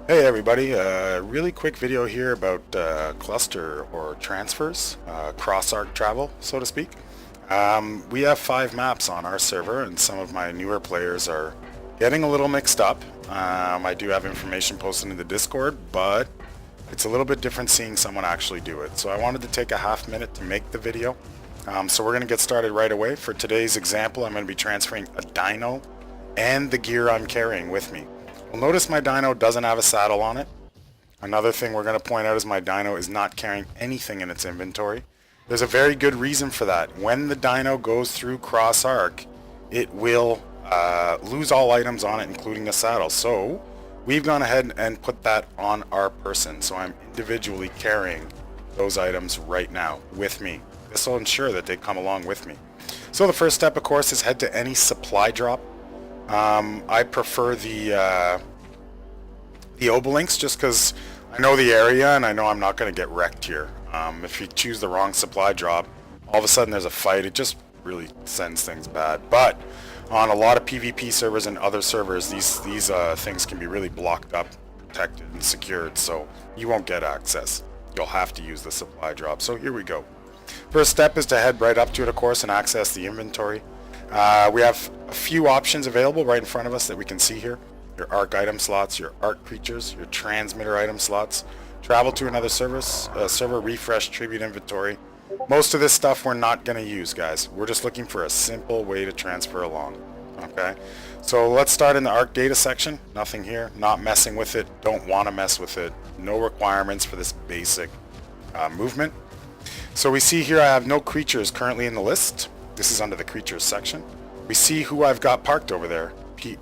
Hey everybody, really quick video here about cluster or transfers, cross-arc travel, so to speak. We have 5 maps on our server and some of my newer players are getting a little mixed up. I do have information posted in the Discord, but it's a little bit different seeing someone actually do it. So I wanted to take a half minute to make the video. So we're going to get started right away. For today's example, I'm going to be transferring a dyno and the gear I'm carrying with me. Well, notice my dyno doesn't have a saddle on it. Another thing we're going to point out is my dyno is not carrying anything in its inventory. There's a very good reason for that. When the dyno goes through cross arc, it will lose all items on it, including a saddle. So we've gone ahead and put that on our person. So I'm individually carrying those items right now with me. This will ensure that they come along with me. So the first step, of course, is head to any supply drop. I prefer the Obelinks just because I know the area and I know I'm not going to get wrecked here. If you choose the wrong supply drop, all of a sudden there's a fight. It just really sends things bad. But on a lot of PvP servers and other servers, these things can be really blocked up, protected, and secured, so you won't get access. You'll have to use the supply drop. So here we go. First step is to head right up to it, of course, and access the inventory. We have a few options available right in front of us that we can see here. Your arc item slots, your arc creatures, your transmitter item slots. Travel to another server, refresh tribute inventory. Most of this stuff we're not going to use, guys. We're just looking for a simple way to transfer along. Okay, so let's start in the arc data section. Nothing here, not messing with it, don't want to mess with it. No requirements for this basic movement. So we see here I have no creatures currently in the list. This is under the creatures section. We see who I've got parked over there.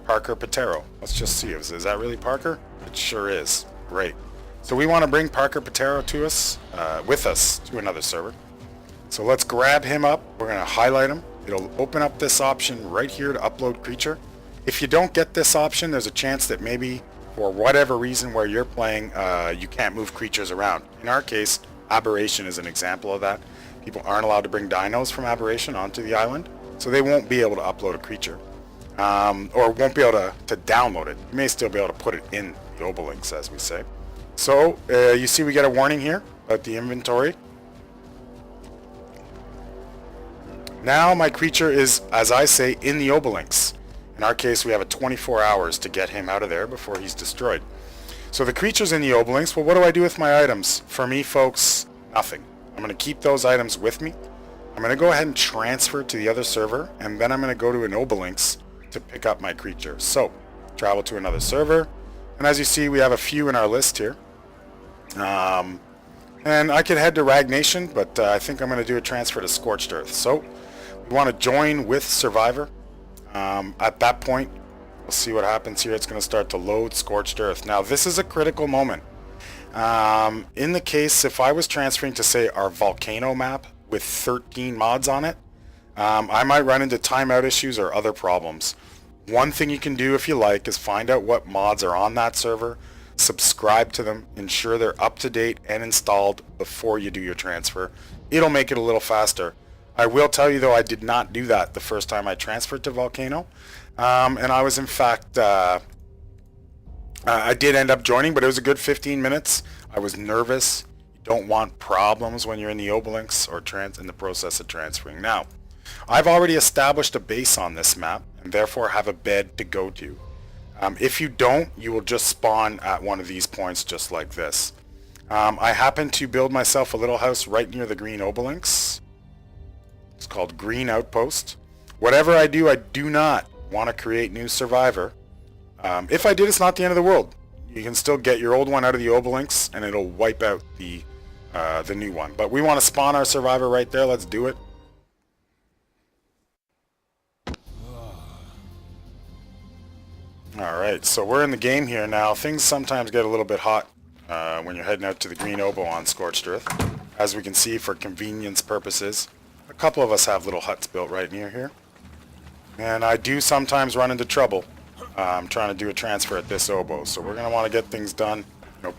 Parker Patero. Let's just see. Is that really Parker? It sure is. Great. So we want to bring Parker Patero to us, with us to another server. So let's grab him up. We're going to highlight him. It'll open up this option right here to upload creature. If you don't get this option, there's a chance that maybe for whatever reason where you're playing, you can't move creatures around. In our case, Aberration is an example of that. People aren't allowed to bring dinos from Aberration onto the island, so they won't be able to upload a creature. Or won't be able to download it. You may still be able to put it in the Obelinks, as we say. So, you see we get a warning here about the inventory. Now my creature is, as I say, in the Obelinks. In our case, we have a 24 hours to get him out of there before he's destroyed. So the creature's in the Obelinks. Well, what do I do with my items? For me, folks, nothing. I'm going to keep those items with me. I'm going to go ahead and transfer to the other server, and then I'm going to go to an Obelinks to pick up my creature. So, travel to another server, and as you see, we have a few in our list here. And I could head to Rag Nation, but I think I'm going to do a transfer to Scorched Earth. So, we want to join with Survivor. At that point, we'll see what happens here. It's going to start to load Scorched Earth. Now, this is a critical moment. In the case, if I was transferring to, say, our Volcano map with 13 mods on it, I might run into timeout issues or other problems. One thing you can do if you like is find out what mods are on that server, subscribe to them, ensure they're up to date and installed before you do your transfer. It'll make it a little faster. I will tell you though, I did not do that the first time I transferred to Volcano. And I was in fact, I did end up joining, but it was a good 15 minutes. I was nervous. You don't want problems when you're in the Obelinks or in the process of transferring. Now, I've already established a base on this map and therefore have a bed to go to. If you don't, you will just spawn at one of these points just like this. I happen to build myself a little house right near the green Obelinks. It's called Green Outpost. Whatever I do not want to create new Survivor. If I did, it's not the end of the world. You can still get your old one out of the Obelinks and it'll wipe out the new one. But we want to spawn our Survivor right there. Let's do it. Alright, so we're in the game here now. Things sometimes get a little bit hot when you're heading out to the Green Obo on Scorched Earth. As we can see, for convenience purposes, a couple of us have little huts built right near here. And I do sometimes run into trouble trying to do a transfer at this Obo. So we're going to want to get things done,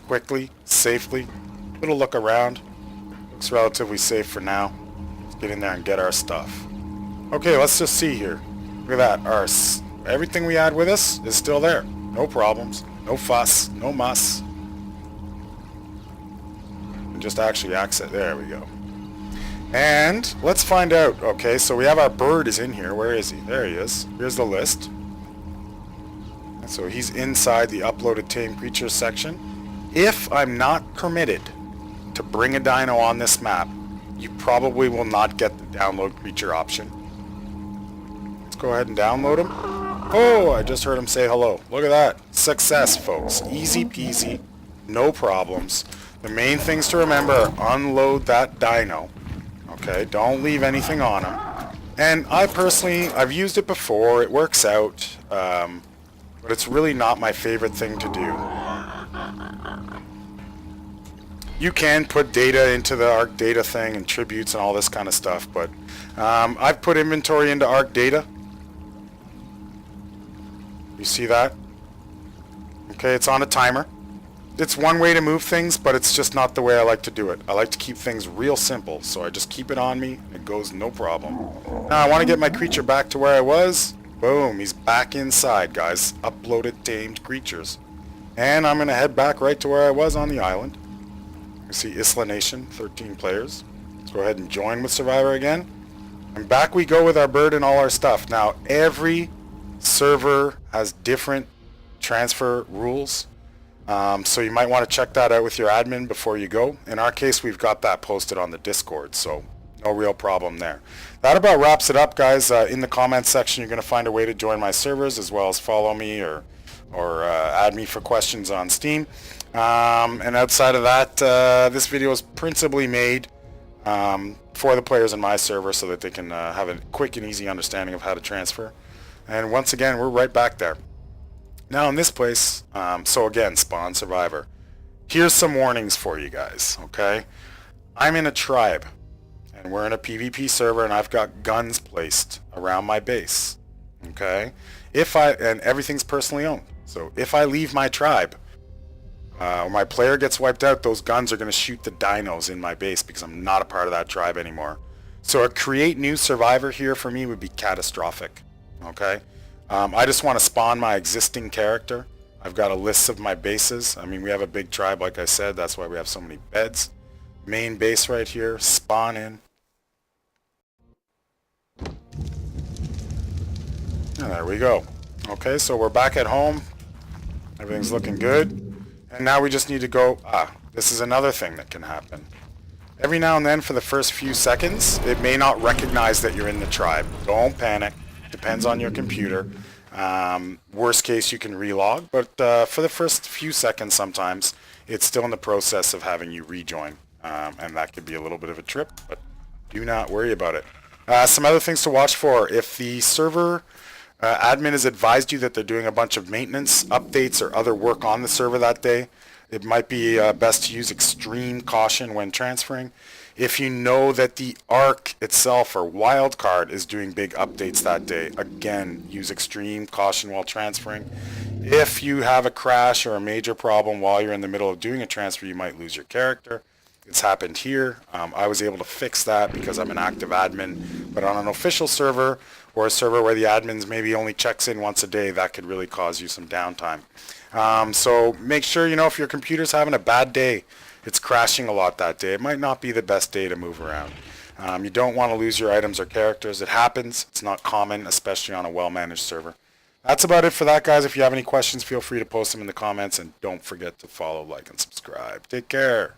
quickly, safely. Little look around. Looks relatively safe for now. Let's get in there and get our stuff. Okay, let's just see here. Look at that. Everything we had with us is still there. No problems. No fuss, no muss. And just actually exit. There we go. And let's find out. Okay, so we have our bird is in here. Where is he? There he is. Here's the list. And so he's inside the uploaded tame creatures section. If I'm not permitted to bring a dino on this map, you probably will not get the download creature option. Let's go ahead and download him. Oh, I just heard him say hello. Look at that. Success, folks. Easy peasy. No problems. The main things to remember are unload that dino. Okay, don't leave anything on him. And I personally, I've used it before. It works out. But it's really not my favorite thing to do. You can put data into the ARC data thing and tributes and all this kind of stuff, but I've put inventory into ARC data. You see that? Okay, it's on a timer. It's one way to move things, but it's just not the way I like to do it. I like to keep things real simple, so I just keep it on me, and it goes no problem. Now, I want to get my creature back to where I was. Boom, he's back inside, guys. Uploaded tamed creatures. And I'm going to head back right to where I was on the island. You see Isla Nation, 13 players. Let's go ahead and join with Survivor again. And back we go with our bird and all our stuff. Now, every server has different transfer rules. So you might want to check that out with your admin before you go. In our case, we've got that posted on the Discord, so no real problem there. That about wraps it up, guys. In the comments section, you're going to find a way to join my servers, as well as follow me or add me for questions on Steam. And outside of that, this video is principally made for the players in my server so that they can have a quick and easy understanding of how to transfer. And once again, we're right back there. Now in this place, so again, spawn Survivor. Here's some warnings for you guys, okay? I'm in a tribe, and we're in a PvP server, and I've got guns placed around my base, okay? And everything's personally owned. So if I leave my tribe, or my player gets wiped out, those guns are going to shoot the dinos in my base because I'm not a part of that tribe anymore. So a create new Survivor here for me would be catastrophic, okay? I just want to spawn my existing character. I've got a list of my bases. I mean, we have a big tribe, like I said. That's why we have so many beds. Main base right here. Spawn in. And there we go. Okay, so we're back at home. Everything's looking good. And now we just need to go... this is another thing that can happen. Every now and then, for the first few seconds, it may not recognize that you're in the tribe. Don't panic. Depends on your computer. Worst case, you can relog, but for the first few seconds sometimes, it's still in the process of having you rejoin, and that could be a little bit of a trip, but do not worry about it. Some other things to watch for. If the server admin has advised you that they're doing a bunch of maintenance, updates, or other work on the server that day, it might be best to use extreme caution when transferring. If you know that the ARC itself or wildcard is doing big updates that day, again, use extreme caution while transferring. If you have a crash or a major problem while you're in the middle of doing a transfer, you might lose your character. It's happened here. I was able to fix that because I'm an active admin, but on an official server or a server where the admins maybe only checks in once a day, that could really cause you some downtime. So make sure, if your computer's having a bad day, it's crashing a lot that day, it might not be the best day to move around. You don't want to lose your items or characters. It happens. It's not common, especially on a well-managed server. That's about it for that, guys. If you have any questions, feel free to post them in the comments, and don't forget to follow, like, and subscribe. Take care.